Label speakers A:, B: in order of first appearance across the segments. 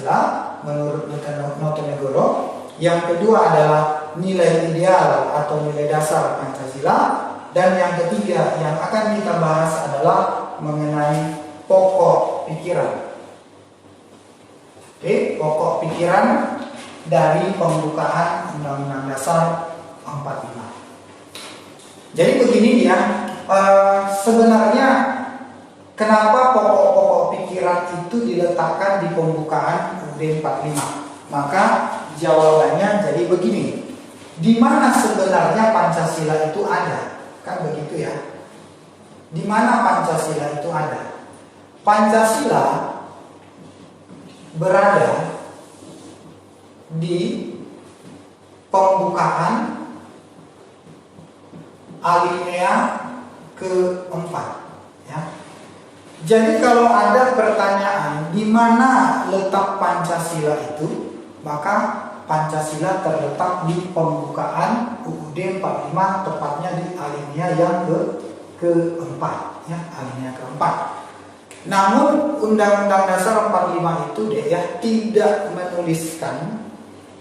A: Pancasila menurut Notonegoro. Yang kedua adalah nilai ideal atau nilai dasar Pancasila. Dan yang ketiga yang akan kita bahas adalah mengenai pokok pikiran. Oke, pokok pikiran dari pembukaan Undang-Undang Dasar 45. Jadi begini dia, sebenarnya kenapa pokok-pokok pikiran itu diletakkan di pembukaan UUD 45? Maka jawabannya jadi begini. Di mana sebenarnya Pancasila itu ada? Kan begitu ya. Di mana Pancasila itu ada? Pancasila berada di pembukaan alinea keempat, ya. Jadi kalau ada pertanyaan di mana letak Pancasila itu, maka Pancasila terletak di pembukaan UUD 45, tepatnya di alinea yang keempat, ya, alinea keempat. Namun Undang-Undang Dasar 45 itu tidak menuliskan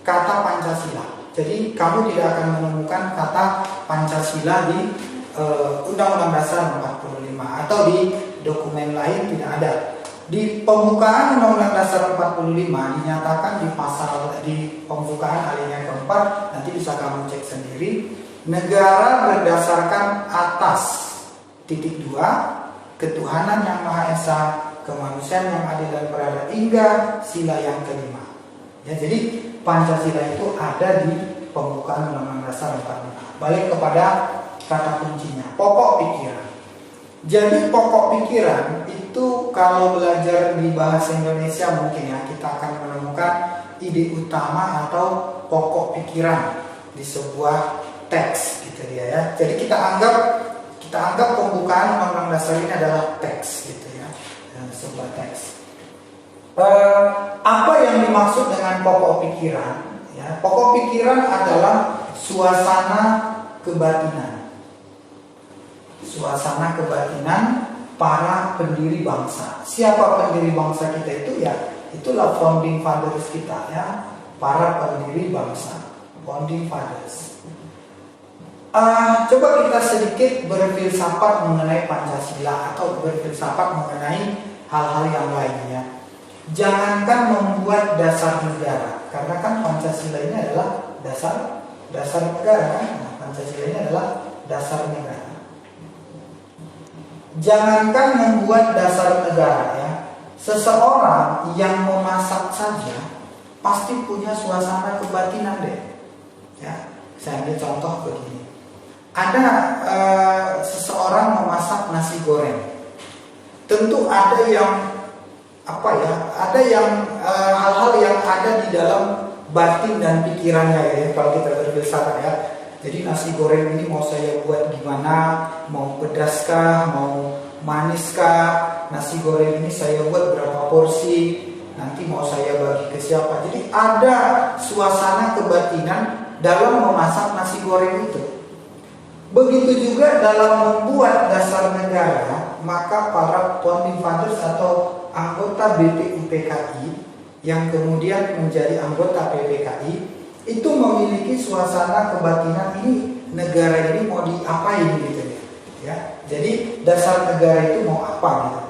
A: kata Pancasila. Jadi kamu tidak akan menemukan kata Pancasila di Undang-Undang Dasar 45 atau di dokumen lain tidak ada. Di pembukaan Undang-Undang Dasar 45 dinyatakan di pembukaan alinea keempat, nanti bisa kamu cek sendiri, negara berdasarkan atas (2) ketuhanan yang Maha Esa, kemanusiaan yang adil dan beradab, hingga sila yang kelima. Ya, jadi Pancasila itu ada di pembukaan Undang-Undang Dasar 45. Balik kepada kata kuncinya, pokok pikiran. Jadi pokok pikiran itu kalau belajar di bahasa Indonesia mungkin ya kita akan menemukan ide utama atau pokok pikiran di sebuah teks gitu dia ya. Jadi kita anggap pembukaan Undang-Undang Dasar ini adalah teks gitu ya, sebuah teks. Apa yang dimaksud dengan pokok pikiran? Ya, pokok pikiran adalah suasana kebatinan. Suasana kebatinan para pendiri bangsa. Siapa pendiri bangsa kita itu ya? Itulah founding fathers kita ya, para pendiri bangsa, founding fathers. Coba kita sedikit berfilsafat mengenai Pancasila atau berfilsafat mengenai hal-hal yang lainnya. Jangankan membuat dasar negara, karena kan Pancasila ini adalah dasar negara kan? Nah, Pancasila ini adalah dasar negara. Jangankan membuat dasar negara ya, seseorang yang memasak saja pasti punya suasana kebatinan deh. Ya, saya ambil contoh begini. Ada seseorang memasak nasi goreng. Tentu ada yang hal-hal yang ada di dalam batin dan pikirannya ya, kalau kita berfilsafat ya. Jadi nasi goreng ini mau saya buat gimana? Mau pedaskah? Mau maniskah? Nasi goreng ini saya buat berapa porsi? Nanti mau saya bagi ke siapa? Jadi ada suasana kebatinan dalam memasak nasi goreng itu. Begitu juga dalam membuat dasar negara, maka para founding fathers atau anggota BPUPKI yang kemudian menjadi anggota PPKI itu memiliki suasana kebatinan ini, negara ini mau diapain gitu ya. Jadi dasar negara itu mau apa gitu.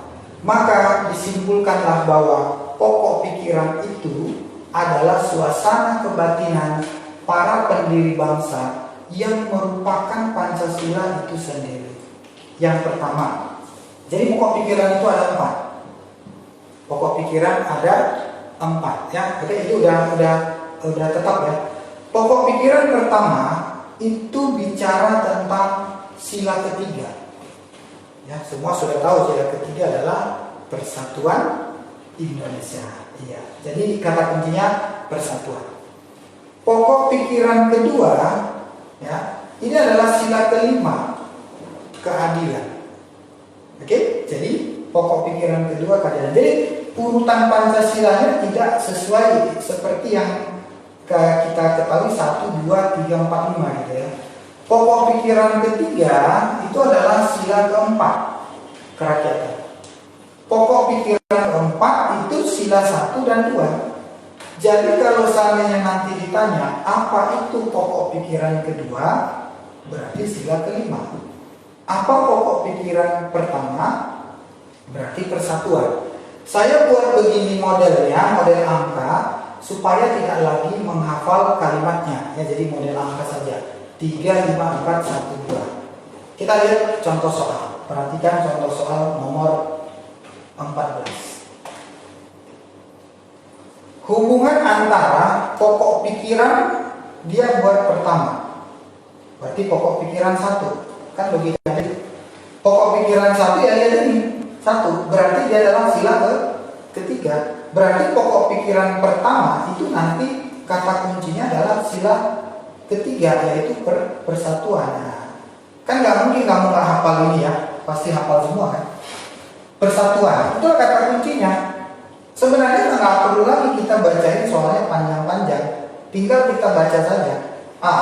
A: Maka disimpulkanlah bahwa pokok pikiran itu adalah suasana kebatinan para pendiri bangsa yang merupakan Pancasila itu sendiri. Yang pertama, jadi pokok pikiran itu ada 4. Pokok pikiran ada 4 ya. Oke, itu udah tetap ya. Pokok pikiran pertama itu bicara tentang sila ketiga. Ya, semua sudah tahu sila ketiga adalah persatuan Indonesia. Iya. Jadi kata kuncinya persatuan. Pokok pikiran kedua ya, ini adalah sila kelima, keadilan. Oke, jadi pokok pikiran kedua keadilan. Jadi urutan Pancasilanya tidak sesuai seperti yang kita ketahui 1, 2, 3, 4, 5 gitu ya. Pokok pikiran ketiga itu adalah sila keempat, kerakyatan. Pokok pikiran keempat itu sila 1 dan 2, Jadi kalau seandainya nanti ditanya apa itu pokok pikiran kedua, berarti sila kelima. Apa pokok pikiran pertama? Berarti persatuan. Saya buat begini modelnya, model angka, supaya tidak lagi menghafal kalimatnya. Ya, jadi model angka saja. 3, 5, 4, 1, 2. Kita lihat contoh soal. Perhatikan contoh soal nomor 14. Hubungan antara pokok pikiran dia buat pertama. Berarti pokok pikiran 1. Kan logikanya. Pokok pikiran 1 ya lihat ini. 1. Berarti dia dalam sila ketiga. Berarti pokok pikiran pertama itu nanti kata kuncinya adalah sila ketiga, yaitu persatuan. Nah, kan nggak mungkin kamu nggak hafal ini ya. Pasti hafal semua kan. Persatuan. Itu kata kuncinya. Sebenarnya nggak perlu lagi kita bacain soalnya panjang-panjang, tinggal kita baca saja. A.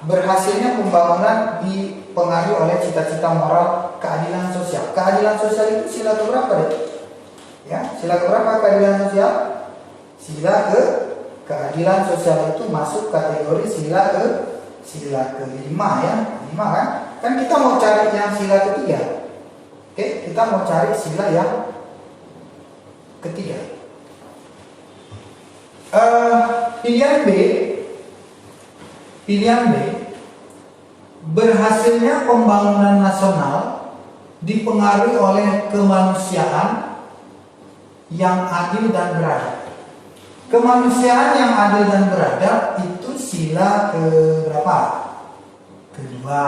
A: Berhasilnya pembangunan dipengaruhi oleh cita-cita moral keadilan sosial. Keadilan sosial itu sila keberapa deh? Ya, sila keberapa keadilan sosial? Sila keadilan sosial itu masuk kategori sila kelima ya, 5 kan? Kan kita mau cari yang sila ketiga. Oke, kita mau cari sila yang ketiga. Pilihan B, berhasilnya pembangunan nasional dipengaruhi oleh kemanusiaan yang adil dan beradab. Kemanusiaan yang adil dan beradab itu sila keberapa? Kedua.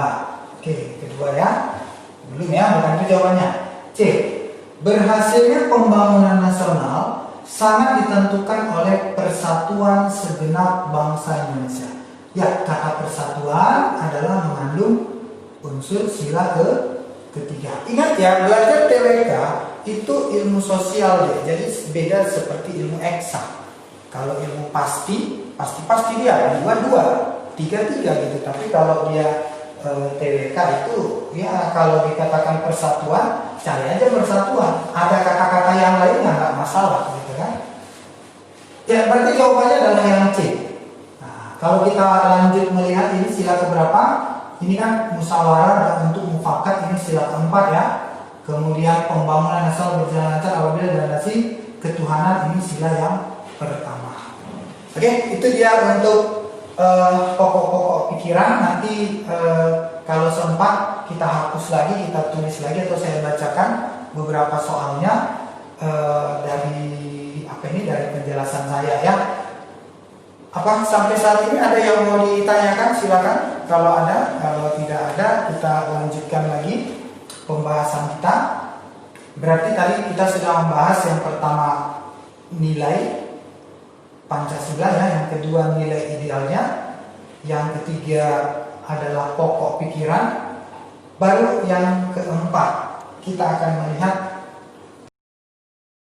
A: Oke, kedua ya. Belum ya, bukan itu jawabannya. C. Berhasilnya pembangunan nasional sangat ditentukan oleh persatuan segenap bangsa Indonesia. Ya, kata persatuan adalah mengandung unsur sila ketiga. Ingat ya, belajar TWK itu ilmu sosial ya. Jadi beda seperti ilmu eksak. Kalau ilmu pasti dia 2, 3 gitu. Tapi kalau dia TWK itu ya kalau dikatakan persatuan, cari aja persatuan. Ada kata-kata yang lainnya nggak masalah gitu kan. Ya berarti jawabannya adalah yang C. Nah, kalau kita lanjut melihat ini sila keberapa? Ini kan musyawarah dan untuk mufakat, ini sila keempat ya. Kemudian pembangunan nasional berjalan lancar apabila dilandasi ketuhanan, ini sila yang pertama. Oke, itu dia untuk pokok-pokok pikiran. Nanti kalau sempat kita hapus lagi, kita tulis lagi, atau saya bacakan beberapa soalnya dari penjelasan saya ya. Apa sampai saat ini ada yang mau ditanyakan? Silakan. Kalau ada, kalau tidak ada, kita lanjutkan lagi pembahasan kita. Berarti tadi kita sudah membahas yang pertama nilai Pancasila ya, yang kedua nilai idealnya, yang ketiga adalah pokok pikiran, baru yang keempat kita akan melihat